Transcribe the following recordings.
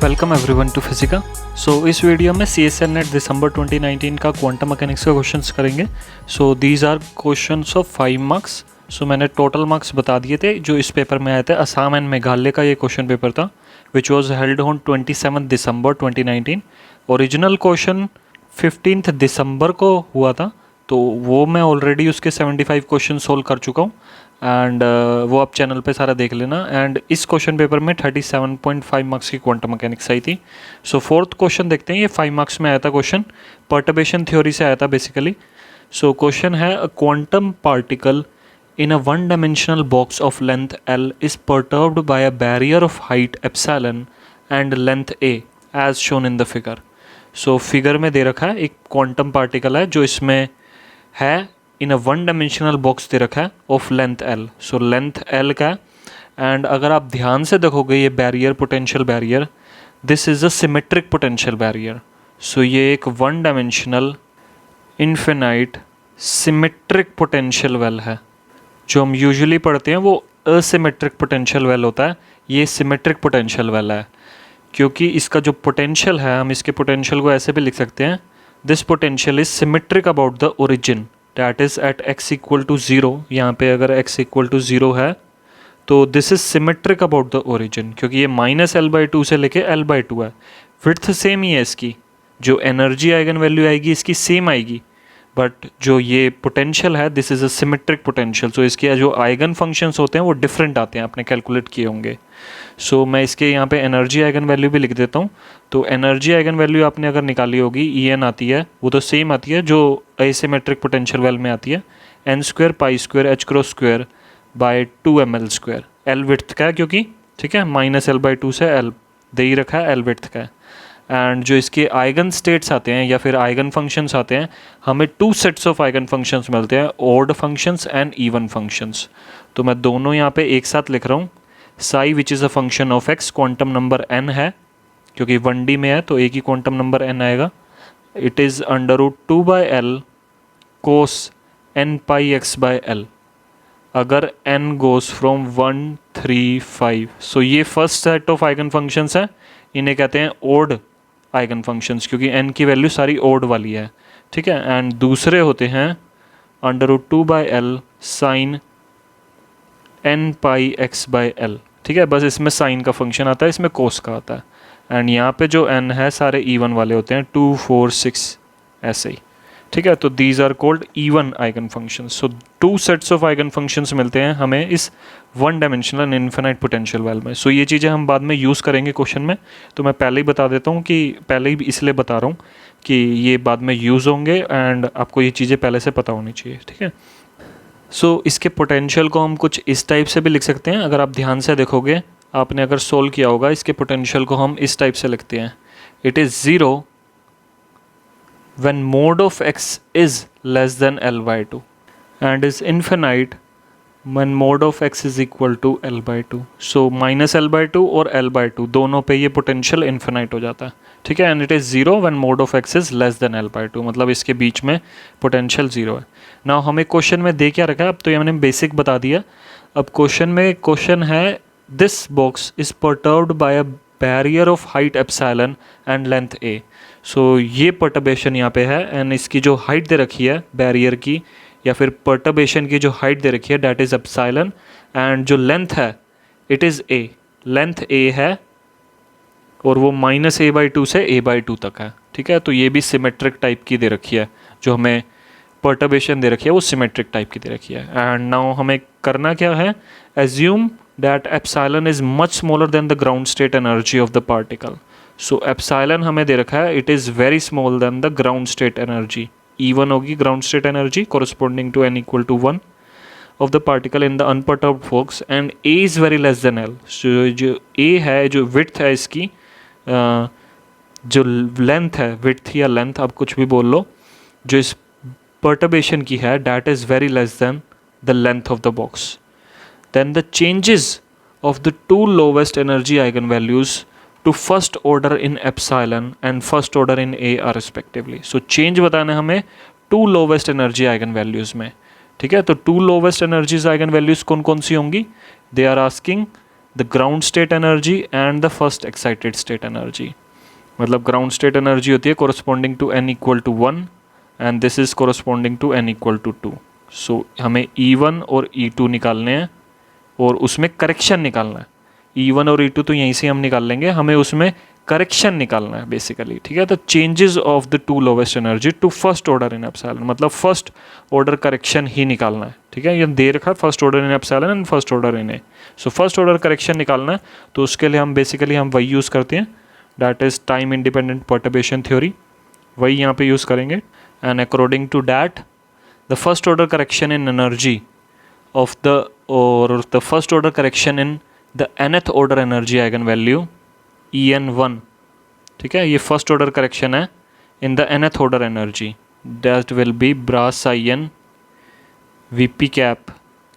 Welcome everyone to Physica. So इस video में CSL net दिसंबर 2019 का क्वांटम मैकेनिक्स का क्वेश्चंस करेंगे। So these are questions of 5 marks. So मैंने टोटल मार्क्स बता दिए थे जो इस पेपर में आए थे। असम एंड मेघालय का ये क्वेश्चन पेपर था which was held on 27 December 2019। Original question 15 दिसंबर को हुआ था, तो वो मैं ऑलरेडी उसके 75 क्वेश्चन सोल्व कर चुका हूँ एंड वो आप चैनल पे सारा देख लेना। एंड इस क्वेश्चन पेपर में 37.5 मार्क्स की क्वांटम मैकेनिक्स आई थी। सो फोर्थ क्वेश्चन देखते हैं। ये 5 मार्क्स में आया था क्वेश्चन, पर्टर्बेशन थ्योरी से आया था बेसिकली। सो क्वेश्चन है, a quantum particle in a one-dimensional box of length L is perturbed by a barrier of height epsilon and length A as shown in the figure। So figure में दे रखा है एक quantum particle है जो इसमें है in a one dimensional box दे रखा है of length L। So length L का एंड अगर आप ध्यान से देखोगे ये barrier, potential barrier, this is a symmetric potential barrier. So ये एक one dimensional infinite symmetric potential well है। जो हम यूजुअली पढ़ते हैं वो असिमेट्रिक पोटेंशियल वेल होता है, ये सिमेट्रिक पोटेंशियल वेल है। क्योंकि इसका जो पोटेंशियल है, हम इसके पोटेंशियल को ऐसे भी लिख सकते हैं, this potential is symmetric about the origin that is at x equal to 0। यहाँ पे अगर x इक्वल टू 0 है तो this is symmetric about the origin, क्योंकि ये -L/2 से लेके L/2 है। विड्थ सेम ही है इसकी, जो एनर्जी आइगन वैल्यू आएगी इसकी सेम आएगी, बट जो ये पोटेंशियल है this is a symmetric potential. So इसके जो आइगन फंक्शंस होते हैं वो डिफरेंट आते हैं, आपने कैलकुलेट किए होंगे। सो मैं इसके यहाँ पे एनर्जी आइगन वैल्यू भी लिख देता हूँ। तो एनर्जी आइगन वैल्यू आपने अगर निकाली होगी En आती है, वो तो सेम आती है जो एसिमेट्रिक पोटेंशियल वेल में आती है, n² π² h² bye 2ml²। L width का है क्योंकि, ठीक है, -L/2 से L दे ही रखा है, L विड्थ का है। एंड जो इसके आइगन स्टेट्स आते हैं या फिर आइगन फंक्शंस आते हैं, हमें 2 सेट्स ऑफ आइगन फंक्शंस मिलते हैं, odd functions and even functions. तो मैं दोनों यहाँ पे एक साथ लिख रहा हूँ। Sai which is a function of x, quantum number n है क्योंकि 1D में है तो एक ही क्वांटम नंबर n आएगा। It is √2/L cos n πx/L अगर n गोज फ्रॉम 1 3 5। सो ये first set of eigen functions है, इन्हें कहते हैं ओड आइगन फंक्शंस क्योंकि n की वैल्यू सारी ओड वाली है, ठीक है। एंड दूसरे होते हैं √2/L sin n πx/L, ठीक है। बस इसमें साइन का फंक्शन आता है, इसमें कोस का आता है। एंड यहाँ पे जो n है सारे इवन वाले होते हैं, 2 4 6 ऐसे ही, ठीक है। तो these are called even eigenfunctions. So 2 sets of eigenfunctions मिलते हैं हमें इस one dimensional infinite potential well में। सो ये चीज़ें हम बाद में यूज़ करेंगे क्वेश्चन में, तो मैं पहले ही बता देता हूँ कि पहले ही इसलिए बता रहा हूँ कि ये बाद में यूज़ होंगे एंड आपको ये चीज़ें पहले से पता होनी चाहिए, ठीक है। सो इसके पोटेंशियल को हम कुछ इस टाइप से भी लिख सकते हैं। अगर आप ध्यान से देखोगे, आपने अगर सोल्व किया होगा, इसके पोटेंशियल को हम इस टाइप से लिखते हैं। It is 0 when mod of x is less than L/2 and is infinite when mod of x is equal to L/2। so -L/2 और L/2 दोनों पे ये पोटेंशियल इन्फिनाइट हो जाता है, ठीक है। And it is 0 when mod of x is less than L/2, मतलब इसके बीच में पोटेंशियल 0 है। ना हमें क्वेश्चन में दे क्या रखा है, अब तो ये मैंने बेसिक बता दिया। अब क्वेश्चन है, this box is perturbed by a barrier of height epsilon and length A। सो ये पर्टर्बेशन यहाँ पे है एंड इसकी जो हाइट दे रखी है बैरियर की या फिर पर्टर्बेशन की जो हाइट दे रखी है दैट इज़ एप्सिलॉन, एंड जो लेंथ है it is A, length A है और वो -A/2 से A/2 तक है, ठीक है। तो ये भी सिमेट्रिक टाइप की दे रखी है, जो हमें पर्टर्बेशन दे रखी है वो सिमेट्रिक टाइप की दे रखी है। एंड नाउ हमें करना क्या है, assume that epsilon is much smaller than the ground state energy of the particle. So epsilon हमें दे रखा है, it is very small than the ground state energy. E1 होगी ground state energy corresponding to n equal to 1 of the particle in the unperturbed box, and A is very less than L। So जो A है, जो width है इसकी, जो length है, width या length आप कुछ भी बोल लो, जो इस पर्टर्बेशन की है that is very less than the length of the box. Then the changes of the 2 lowest energy eigenvalues to first order in epsilon and first order in A are respectively. So change बताना हमें 2 lowest energy eigen values में, ठीक है। तो 2 lowest energies eigen values कौन कौन सी होंगी, they are asking the ground state energy and the first excited state energy. मतलब ग्राउंड स्टेट एनर्जी होती है corresponding to n equal to 1 and this is corresponding to n equal to 2। So हमें E1 और E2 निकालने हैं और उसमें correction निकालना है। E1 और E2 तो यहीं से हम निकाल लेंगे, हमें उसमें करेक्शन निकालना है बेसिकली, ठीक है। तो changes of the two lowest energy to first order in epsilon, मतलब फर्स्ट ऑर्डर करेक्शन ही निकालना है, ठीक है। ये दे रखा है first order in epsilon and first order in a. So first order correction निकालना है, तो उसके लिए हम बेसिकली हम वही यूज़ करते हैं, that is time independent perturbation theory, वही यहाँ पे यूज़ करेंगे। And according to that the first order correction in energy of the first order correction in the nth order energy eigen value En1, ठीक है। ये first order correction है in the nth order energy, that will be brass in Vp cap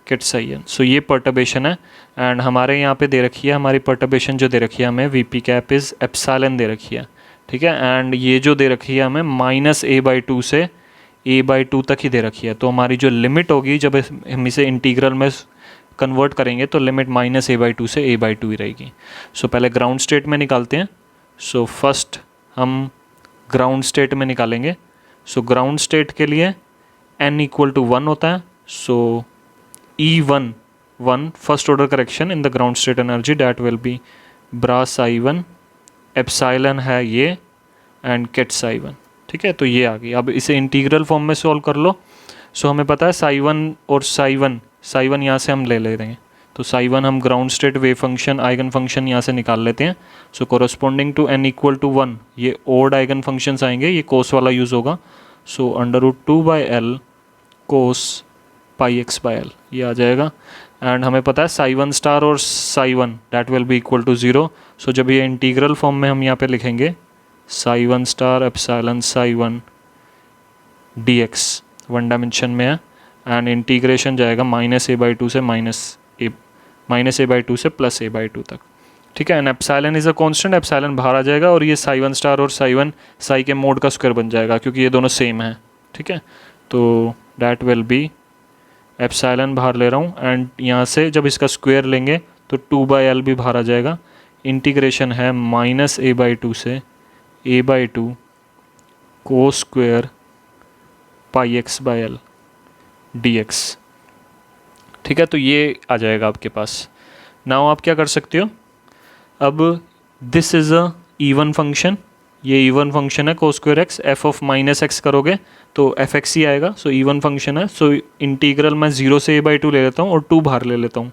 kits in। सो ये perturbation है and हमारे यहाँ पे दे रखी है, हमारी पर्टर्बेशन जो दे रखी है हमें Vp cap इज़ एप्सिलॉन दे रखी है, ठीक है। एंड ये जो दे रखी है हमें -a/2 से a/2 तक ही दे रखी है। तो हमारी जो लिमिट होगी जब हम इसे इंटीग्रल में कन्वर्ट करेंगे तो लिमिट -a/2 से a/2 ही रहेगी। सो पहले ग्राउंड स्टेट में निकालते हैं। सो फर्स्ट हम ग्राउंड स्टेट में निकालेंगे। सो ग्राउंड स्टेट के लिए n इक्वल टू 1 होता है। So E1 first order correction in the ground state energy that will be bra I1, epsilon है ये एंड किट्स I1, ठीक है। तो ये आ गई। अब इसे इंटीग्रल फॉर्म में सॉल्व कर लो। सो हमें पता है साई1 और साई1 यहाँ से हम ले रहे हैं, तो साई1 हम ground state wave function eigen function यहाँ से निकाल लेते हैं। So corresponding to n equal to 1 ये ओड आइगन फंक्शंस आएंगे, ये कोस वाला यूज़ होगा। सो √2/L कोस πx/L ये आ जाएगा। एंड हमें पता है साई1 स्टार और साई1 that will be equal to 0। So जब ये इंटीग्रल फॉर्म में हम यहाँ पे लिखेंगे साई1 स्टार एप्सिलॉन साई1 dx वन डायमेंशन में है एंड इंटीग्रेशन जाएगा -a/2 से -a/2 से +a/2 तक, ठीक है। And epsilon is a constant, epsilon बाहर आ जाएगा और ये साई1 स्टार और साई1 साई के मोड का स्क्वायर बन जाएगा क्योंकि ये दोनों सेम है, ठीक है। तो डैट विल बी एप्सिलॉन बाहर ले रहा हूँ एंड यहाँ से जब इसका स्क्वायर लेंगे तो 2/L भी बाहर आ जाएगा। इंटीग्रेशन है -a/2 से a/2 cos square πx/L dx, ठीक है। तो ये आ जाएगा आपके पास। नाउ आप क्या कर सकते हो, अब this is a even function, ये इवन फंक्शन है cos square x, f of -x करोगे तो fx ही आएगा। सो इवन फंक्शन है। सो इंटीग्रल मैं 0 से a/2 ले लेता हूँ और 2 बाहर ले लेता हूँ।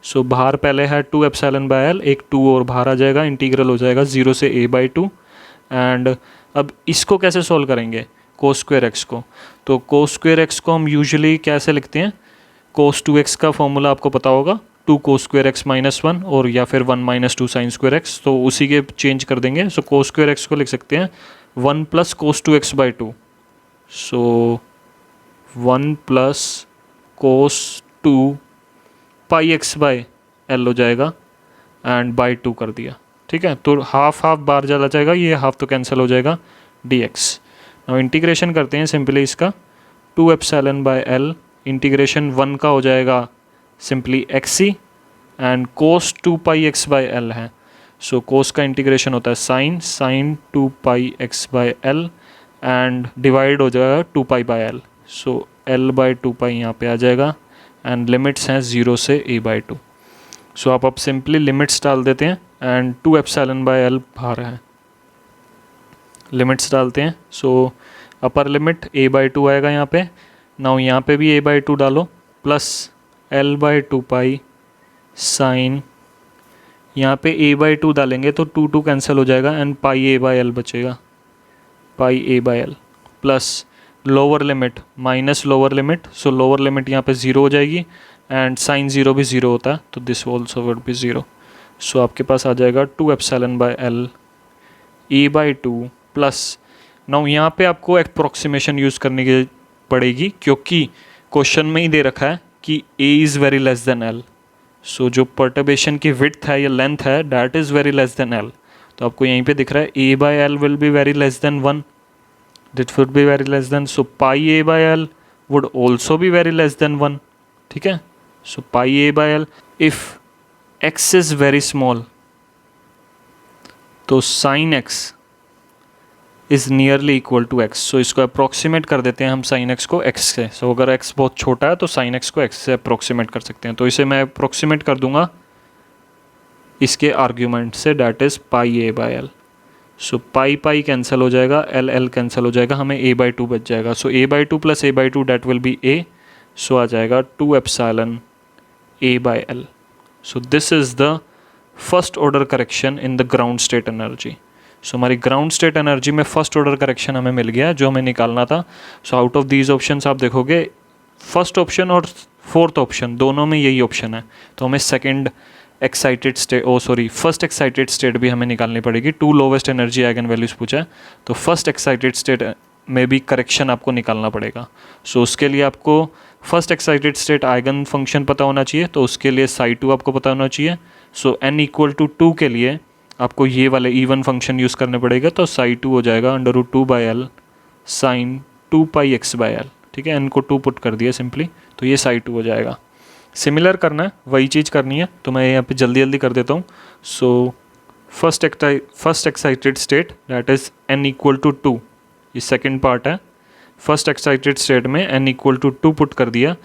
सो बाहर पहले है 2 एप्सिलॉन/L, एक 2 और बाहर आ जाएगा, इंटीग्रल हो जाएगा 0 से a/2। एंड अब इसको कैसे सॉल्व करेंगे कोस स्क्वायर एक्स को, तो कोस स्क्वायर एक्स को हम यूजुअली कैसे लिखते हैं, कोस 2x का फॉर्मूला आपको पता होगा, 2 कोस स्क्वायर एक्स -1 और या फिर 1 - 2 साइन स्क्वायर एक्स, तो उसी के चेंज कर देंगे। सो कोस स्क्वायर एक्स को लिख सकते हैं 1 + cos 2x/2। सो 1 + cos 2 πx/L हो जाएगा एंड बाई 2 कर दिया, ठीक है। तो हाफ बाहर चला जाएगा, ये हाफ तो कैंसिल हो जाएगा dx। नाउ इंटीग्रेशन करते हैं सिंपली इसका 2 एप्सिलॉन/L, इंटीग्रेशन 1 का हो जाएगा simply xc and cos 2 πx/L है। सो cos का इंटीग्रेशन होता है sin 2 πx/L एंड डिवाइड हो जाएगा 2π/L। सो L/2π यहाँ पे आ जाएगा एंड लिमिट्स हैं 0 से a/2। सो आप अब सिंपली लिमिट्स डाल देते हैं एंड 2 एप्सिलॉन/L बाहर है, लिमिट्स डालते हैं। सो अपर लिमिट a/2 आएगा यहाँ पे। नाउ यहाँ पे भी a/2 डालो प्लस L/2π साइन, यहाँ पे a/2 डालेंगे तो 2 कैंसिल हो जाएगा एंड πa/L बचेगा, πa/L plus lower limit minus lower limit. सो लोअर लिमिट यहाँ पे 0 हो जाएगी एंड साइन 0 भी 0 होता है तो दिस ऑल्सो वुड बी 0। सो आपके पास आ जाएगा 2 एप्सिलॉन/L a/2 प्लस, नाउ यहाँ पे आपको अप्रॉक्सीमेशन यूज़ करने की पड़ेगी क्योंकि क्वेश्चन में ही दे रखा है कि a is very less than L। So जो पर्टर्बेशन की विड्थ है या लेंथ है that is very less than L, तो आपको यहीं पे दिख रहा है a/L will be very less than 1, that would be very less than, so πa/L would also be very less than 1, ठीक है। So πa/L if x is very small, तो sine x is nearly equal to x। सो इसको approximate कर देते हैं हम sign x को x से। सो अगर x बहुत छोटा है तो साइन x को x से अप्रोक्सीमेट कर सकते हैं। तो इसे मैं अप्रोक्सीमेट कर दूंगा इसके आर्ग्यूमेंट से, that is pi a by L. So pi pi cancel हो जाएगा, एल एल कैंसिल हो जाएगा, हमें a बाई टू बच जाएगा। So a by two plus a by two that will be a। So आ जाएगा 2 epsilon a by L. So this is the first order correction in the ground state energy. So हमारी ground state energy में first order correction हमें मिल गया जो हमें निकालना था। So out of these options आप देखोगे फर्स्ट ऑप्शन और फोर्थ ऑप्शन दोनों में यही ऑप्शन है, तो हमें second excited state first excited state भी हमें निकालनी पड़ेगी। 2 लोवेस्ट एनर्जी आइगन वैल्यूज़ पूछा है, तो फर्स्ट एक्साइटेड स्टेट में भी करेक्शन आपको निकालना पड़ेगा। सो उसके लिए आपको first excited state eigen function पता होना चाहिए, तो उसके लिए साई 2 आपको पता होना चाहिए। सो n इक्वल टू 2 के लिए आपको ये वाले इवन फंक्शन यूज़ करने पड़ेगा, तो साई 2 हो जाएगा √2 by L sine 2 pi x by L. ठीक है, n को 2 पुट कर दिया सिंपली, तो ये साई 2 हो जाएगा। सिमिलर करना है, वही चीज़ करनी है, तो मैं यहाँ पे जल्दी जल्दी कर देता हूँ। So first excited state that is n equal to 2, ये सेकेंड पार्ट है। फर्स्ट एक्साइटेड स्टेट में n इक्वल टू 2 पुट कर दिया,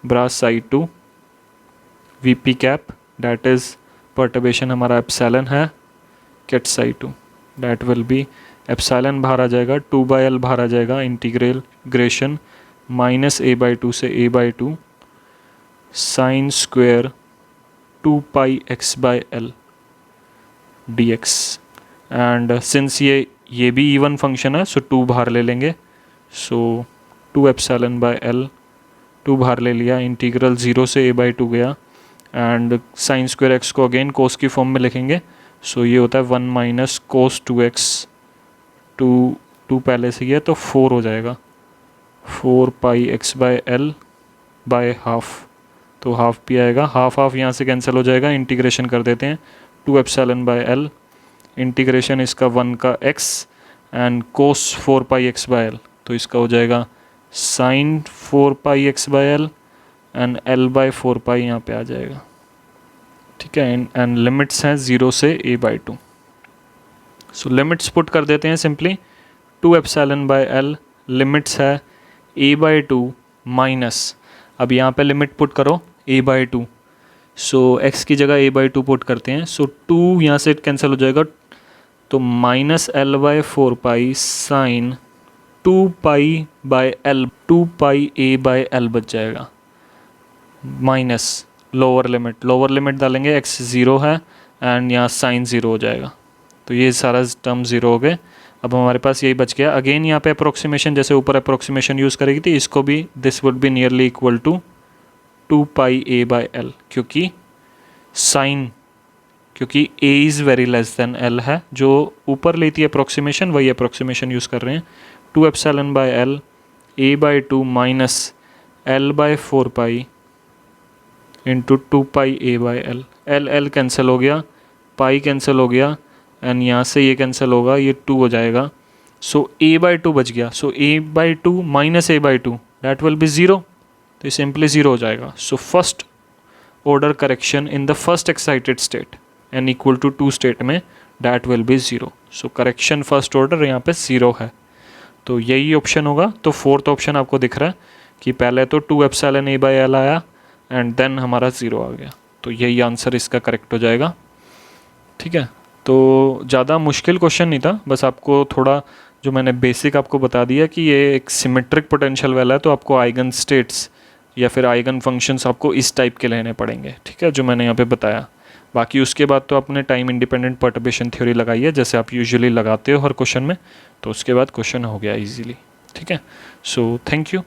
bra psi 2 V P cap that is perturbation हमारा एप्सिलॉन है, get psi 2 that will be epsilon बाहर आ जाएगा, 2 बाई एल बाहर आ जाएगा, इंटीग्रेशन माइनस a बाई 2 से a by 2 sine square 2 pi x by L D x. And since ये भी इवन फंक्शन है, सो 2 बाहर ले लेंगे। सो 2 एप्सिलॉन बाई एल 2 बाहर ले लिया, इंटीग्रल 0 से a बाई 2 गया, एंड साइन स्क्वेयर एक्स को अगेन कोस की फॉर्म में लिखेंगे। सो ये होता है 1 माइनस कोस 2x, 2 पहले से ही है तो 4 हो जाएगा, 4 pi x by L by half, तो हाफ भी आएगा, हाफ हाफ यहाँ से कैंसिल हो जाएगा, इंटीग्रेशन कर देते हैं 2 एप्सिलॉन बाई एल, इंटीग्रेशन इसका 1 का x and cos 4 pi x by l, तो इसका हो जाएगा sine 4 pi x by l and l by 4 pi यहाँ पे आ जाएगा। ठीक है, एंड लिमिट्स हैं 0 से a by 2। So limits put कर देते हैं simply, 2 epsilon by L limits है a बाई 2 माइनस, अब यहाँ पे लिमिट पुट करो a बाई 2, सो x की जगह a बाई 2 पुट करते हैं। सो 2 यहाँ से कैंसिल हो जाएगा, तो minus l by 4 pi sine 2 pi by L, 2 pi a by L बच जाएगा, माइनस लोअर लिमिट डालेंगे, x 0 है एंड यहाँ साइन 0 हो जाएगा, तो ये सारा टर्म 0 हो गए। अब हमारे पास यही बच गया। अगेन यहाँ पे अप्रोक्सीमेशन, जैसे ऊपर अप्रोक्सीमेशन यूज़ करेगी थी, इसको भी this would be nearly equal to 2 pi a by l, क्योंकि a is very less than l है, जो ऊपर लेती है अप्रोक्सीमेशन वही अप्रोक्सीमेशन यूज़ कर रहे हैं। 2 epsilon by L a by 2 minus l by 4 pi into 2 pi a by L, l cancel हो गया, पाई कैंसिल हो गया, एंड यहाँ से ये कैंसिल होगा, ये 2 हो जाएगा। सो a बाई 2 बच गया, so a by 2 minus a by 2 that will be 0, तो ये सिंपली 0 हो जाएगा। So first order correction in the first excited state n equal to 2 state में that will be 0। So correction first order यहाँ पे 0 है, तो यही ऑप्शन होगा। तो फोर्थ ऑप्शन आपको दिख रहा है कि पहले तो 2 एप्सिलॉन a बाई एल आया एंड देन हमारा 0 आ गया, तो यही आंसर इसका करेक्ट हो जाएगा। ठीक है, तो ज़्यादा मुश्किल क्वेश्चन नहीं था, बस आपको थोड़ा जो मैंने बेसिक आपको बता दिया कि ये एक सिमेट्रिक पोटेंशियल वाला है, तो आपको आइगन स्टेट्स या फिर आइगन फंक्शंस आपको इस टाइप के लेने पड़ेंगे। ठीक है, जो मैंने यहाँ पे बताया। बाकी उसके बाद तो आपने टाइम इंडिपेंडेंट परटर्बेशन थ्योरी लगाई है, जैसे आप यूजुअली लगाते हो हर क्वेश्चन में, तो उसके बाद क्वेश्चन हो गया इजीली। ठीक है, सो थैंक यू।